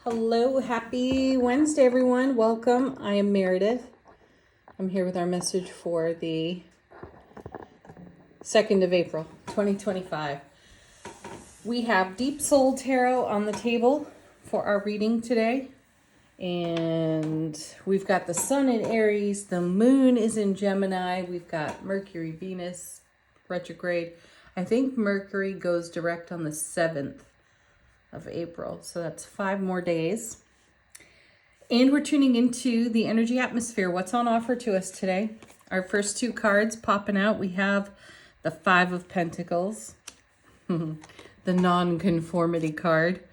Hello, happy Wednesday, everyone. Welcome. I am Meredith. I'm here with our message for the 2nd of April, 2025. We have Deep Soul Tarot on the table for our reading today. And we've got the Sun in Aries, the Moon is in Gemini, we've got Mercury, Venus, retrograde. I think Mercury goes direct on the 7th of April, so that's 5 more days. And we're tuning into the energy atmosphere. What's on offer to us today? Our first 2 cards popping out. We have the 5 of Pentacles, the non-conformity card.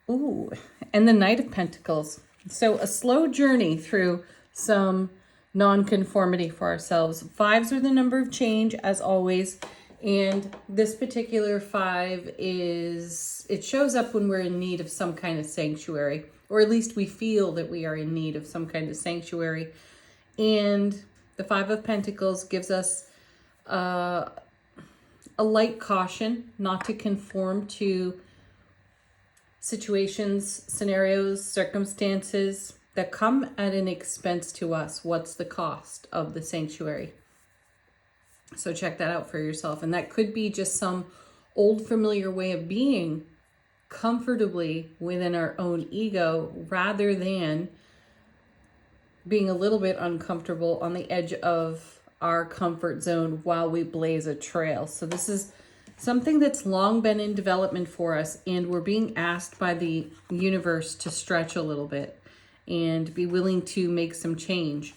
Ooh, and the Knight of Pentacles. So a slow journey through some non-conformity for ourselves. 5s are the number of change, as always. And this particular 5 it shows up when we're in need of some kind of sanctuary, or at least we feel that we are in need of some kind of sanctuary. And the 5 of Pentacles gives us a light caution not to conform to situations, scenarios, circumstances that come at an expense to us. What's the cost of the sanctuary? So check that out for yourself. And that could be just some old familiar way of being comfortably within our own ego, rather than being a little bit uncomfortable on the edge of our comfort zone while we blaze a trail. So this is something that's long been in development for us, and we're being asked by the universe to stretch a little bit and be willing to make some change.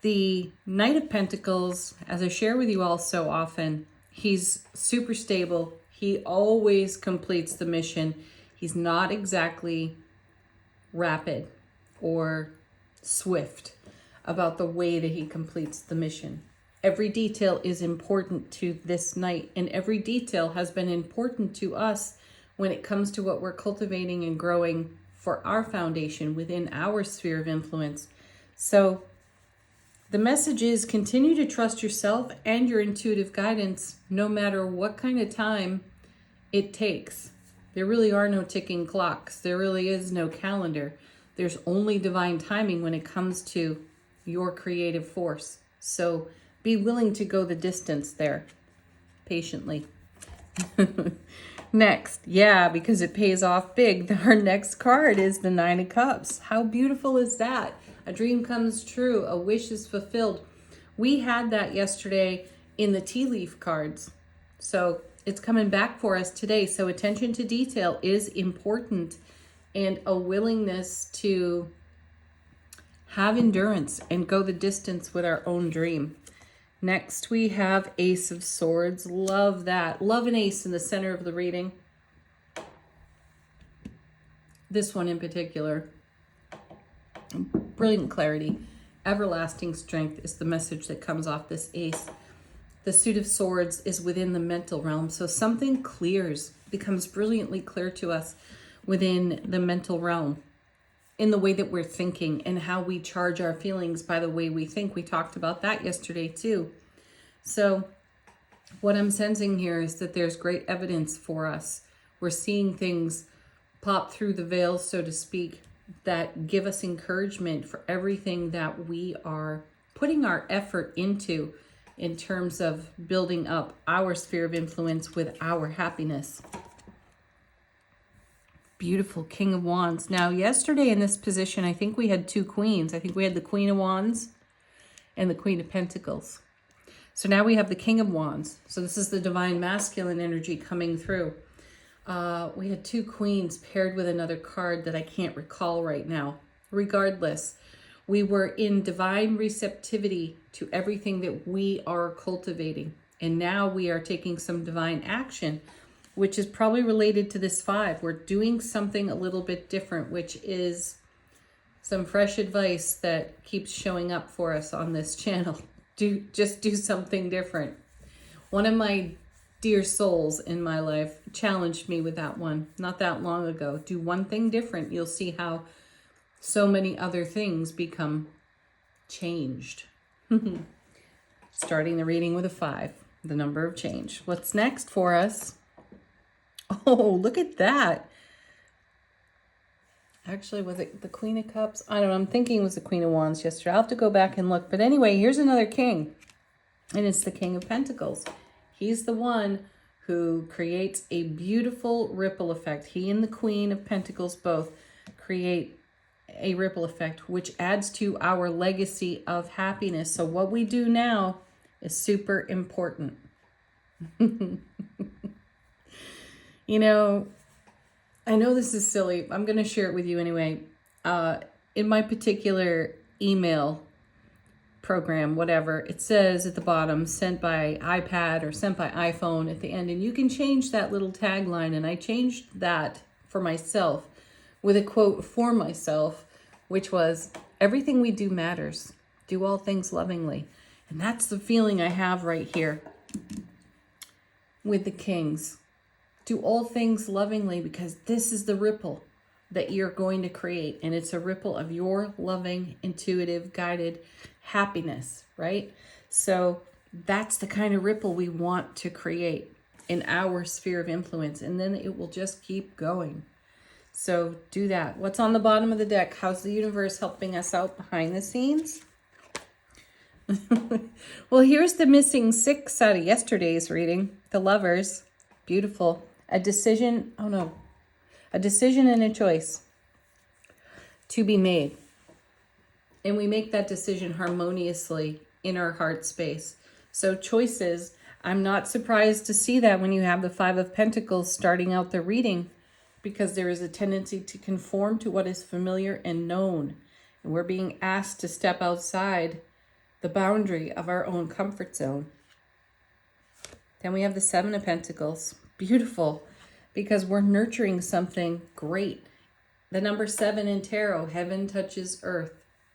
The Knight of Pentacles, as I share with you all so often, he's super stable. He always completes the mission. He's not exactly rapid or swift about the way that he completes the mission. Every detail is important to this Knight, and every detail has been important to us when it comes to what we're cultivating and growing for our foundation within our sphere of influence. So the message is continue to trust yourself and your intuitive guidance, no matter what kind of time it takes. There really are no ticking clocks. There really is no calendar. There's only divine timing when it comes to your creative force. So be willing to go the distance there, patiently. Next, because it pays off big, our next card is the 9 of Cups. How beautiful is that? A dream comes true, a wish is fulfilled. We had that yesterday in the tea leaf cards. So it's coming back for us today. So attention to detail is important, and a willingness to have endurance and go the distance with our own dream. Next, we have Ace of Swords. Love that. Love an ace in the center of the reading. This one in particular. Brilliant clarity. Everlasting strength is the message that comes off this ace. The Suit of Swords is within the mental realm. So something becomes brilliantly clear to us within the mental realm, in the way that we're thinking and how we charge our feelings by the way we think. We talked about that yesterday too. So what I'm sensing here is that there's great evidence for us. We're seeing things pop through the veil, so to speak, that give us encouragement for everything that we are putting our effort into in terms of building up our sphere of influence with our happiness. Beautiful King of Wands. Now, yesterday in this position, I think we had 2 queens. I think we had the Queen of Wands and the Queen of Pentacles. So now we have the King of Wands. So this is the divine masculine energy coming through. We had 2 queens paired with another card that I can't recall right now. Regardless, we were in divine receptivity to everything that we are cultivating. And now we are taking some divine action, which is probably related to this 5. We're doing something a little bit different, which is some fresh advice that keeps showing up for us on this channel. Just do something different. One of my dear souls in my life challenged me with that one not that long ago. Do one thing different. You'll see how so many other things become changed. Starting the reading with a 5, the number of change. What's next for us? Oh, look at that. Actually, was it the Queen of Cups? I don't know. I'm thinking it was the Queen of Wands yesterday. I'll have to go back and look. But anyway, here's another king. And it's the King of Pentacles. He's the one who creates a beautiful ripple effect. He and the Queen of Pentacles both create a ripple effect, which adds to our legacy of happiness. So what we do now is super important. You know, I know this is silly. I'm going to share it with you anyway. In my particular email program, whatever, it says at the bottom, sent by iPad or sent by iPhone at the end. And you can change that little tagline. And I changed that for myself with a quote for myself, which was, everything we do matters. Do all things lovingly. And that's the feeling I have right here with the kings. Do all things lovingly, because this is the ripple that you're going to create. And it's a ripple of your loving, intuitive, guided happiness, right? So that's the kind of ripple we want to create in our sphere of influence. And then it will just keep going. So do that. What's on the bottom of the deck? How's the universe helping us out behind the scenes? Well, here's the missing 6 out of yesterday's reading. The Lovers. Beautiful. A decision. Oh no. A decision and a choice to be made. And we make that decision harmoniously in our heart space. So choices, I'm not surprised to see that when you have the 5 of Pentacles starting out the reading, because there is a tendency to conform to what is familiar and known. And we're being asked to step outside the boundary of our own comfort zone. Then we have the 7 of Pentacles. Beautiful, because we're nurturing something great. The number 7 in tarot, heaven touches earth.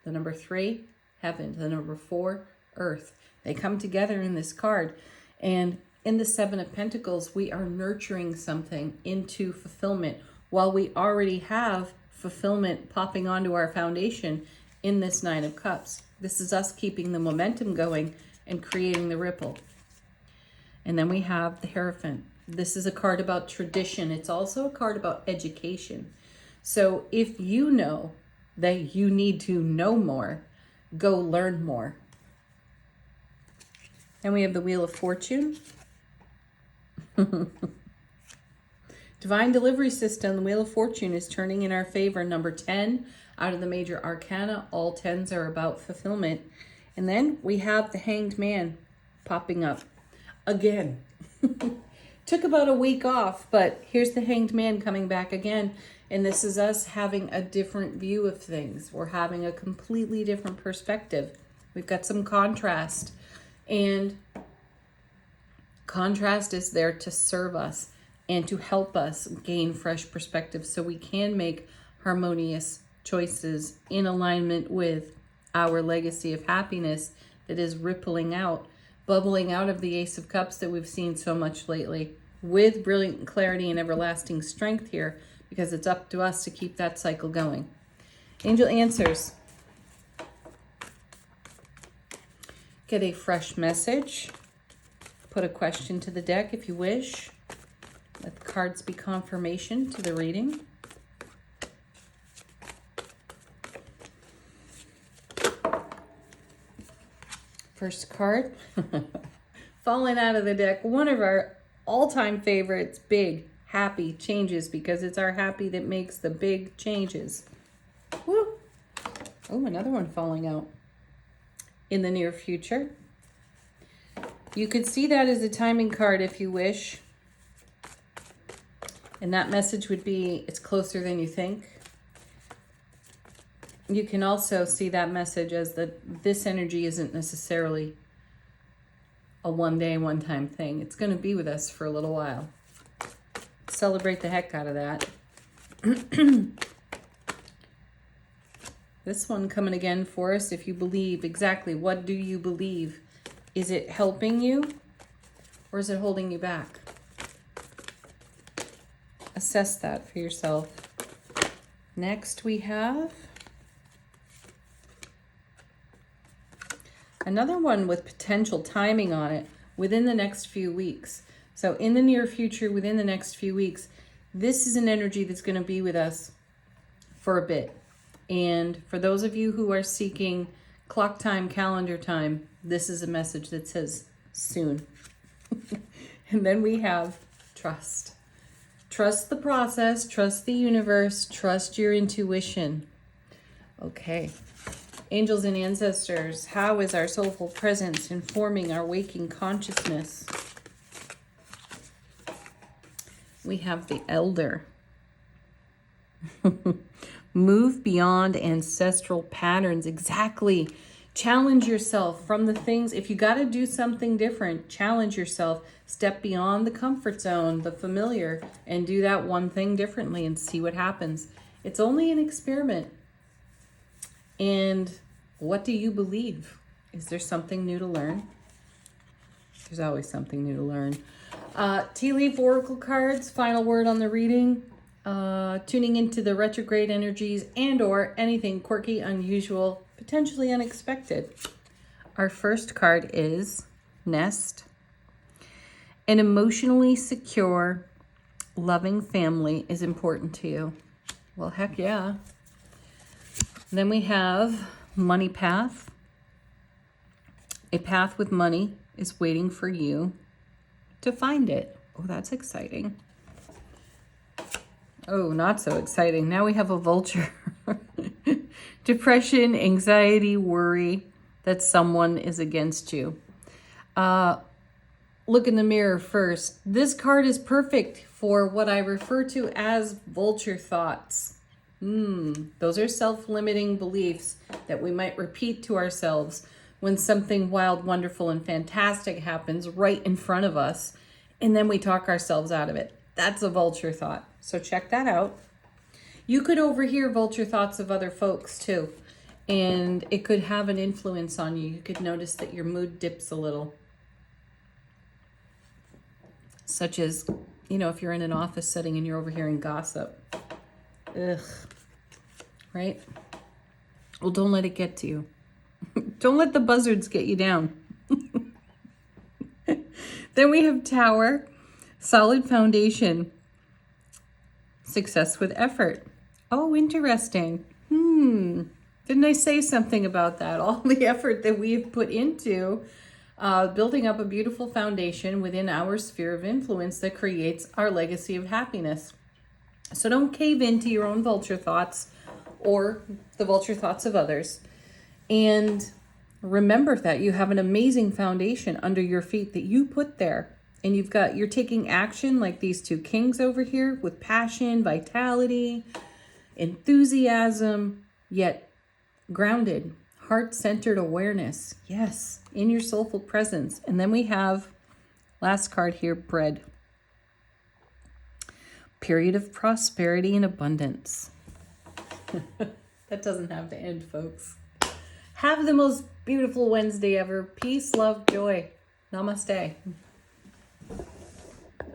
The number 3, heaven. The number 4, earth. They come together in this card. And in the 7 of Pentacles, we are nurturing something into fulfillment, while we already have fulfillment popping onto our foundation in this 9 of Cups. This is us keeping the momentum going and creating the ripple. And then we have the Hierophant. This is a card about tradition. It's also a card about education. So if you know that you need to know more, go learn more. Then we have the Wheel of Fortune. Divine delivery system, the Wheel of Fortune is turning in our favor. Number 10 out of the major arcana. All 10s are about fulfillment. And then we have the Hanged Man popping up again. Took about a week off, but here's the Hanged Man coming back again. And this is us having a different view of things. We're having a completely different perspective. We've got some contrast. And contrast is there to serve us and to help us gain fresh perspective so we can make harmonious choices in alignment with our legacy of happiness that is rippling out, bubbling out of the Ace of Cups that we've seen so much lately, with brilliant clarity and everlasting strength here, because it's up to us to keep that cycle going. Angel answers. Get a fresh message. Put a question to the deck if you wish. Let the cards be confirmation to the reading. First card. Falling out of the deck. One of our all-time favorites. Big, happy changes, because it's our happy that makes the big changes. Woo! Oh, another one falling out. In the near future. You could see that as a timing card if you wish. And that message would be, it's closer than you think. You can also see that message as that this energy isn't necessarily a one-day, one-time thing. It's going to be with us for a little while. Celebrate the heck out of that. This one coming again for us. If you believe, exactly what do you believe? Is it helping you or is it holding you back? Assess that for yourself. Next we have another one with potential timing on it within the next few weeks. So in the near future, within the next few weeks, this is an energy that's going to be with us for a bit. And for those of you who are seeking clock time, calendar time, this is a message that says soon. And then we have trust. Trust the process, trust the universe, trust your intuition. Okay. Angels and ancestors, how is our soulful presence informing our waking consciousness? We have the Elder. Move beyond ancestral patterns. Exactly. Challenge yourself from the things. If you got to do something different, challenge yourself. Step beyond the comfort zone, the familiar, and do that one thing differently and see what happens. It's only an experiment. And what do you believe? Is there something new to learn? There's always something new to learn. Tea leaf oracle cards, final word on the reading. Tuning into the retrograde energies and or anything quirky, unusual, potentially unexpected. Our first card is Nest. An emotionally secure, loving family is important to you. Well, heck yeah. Then we have Money Path. A path with money is waiting for you to find it. Oh, that's exciting. Oh, not so exciting. Now we have a Vulture. Depression, anxiety, worry that someone is against you. Look in the mirror first. This card is perfect for what I refer to as vulture thoughts. Those are self-limiting beliefs that we might repeat to ourselves when something wild, wonderful, and fantastic happens right in front of us, and then we talk ourselves out of it. That's a vulture thought. So check that out. You could overhear vulture thoughts of other folks too, and it could have an influence on you. You could notice that your mood dips a little. Such as, if you're in an office setting and you're overhearing gossip. Ugh. Right? Well, don't let it get to you. Don't let the buzzards get you down. Then we have Tower, solid foundation, success with effort. Oh, interesting. Didn't I say something about that? All the effort that we have put into building up a beautiful foundation within our sphere of influence that creates our legacy of happiness. So don't cave into your own vulture thoughts or the vulture thoughts of others. And remember that you have an amazing foundation under your feet that you put there. And you're taking action like these two kings over here with passion, vitality, enthusiasm, yet grounded, heart-centered awareness. Yes, in your soulful presence. And then we have, last card here, Bread. Period of prosperity and abundance. That doesn't have to end, folks. Have the most beautiful Wednesday ever. Peace, love, joy. Namaste.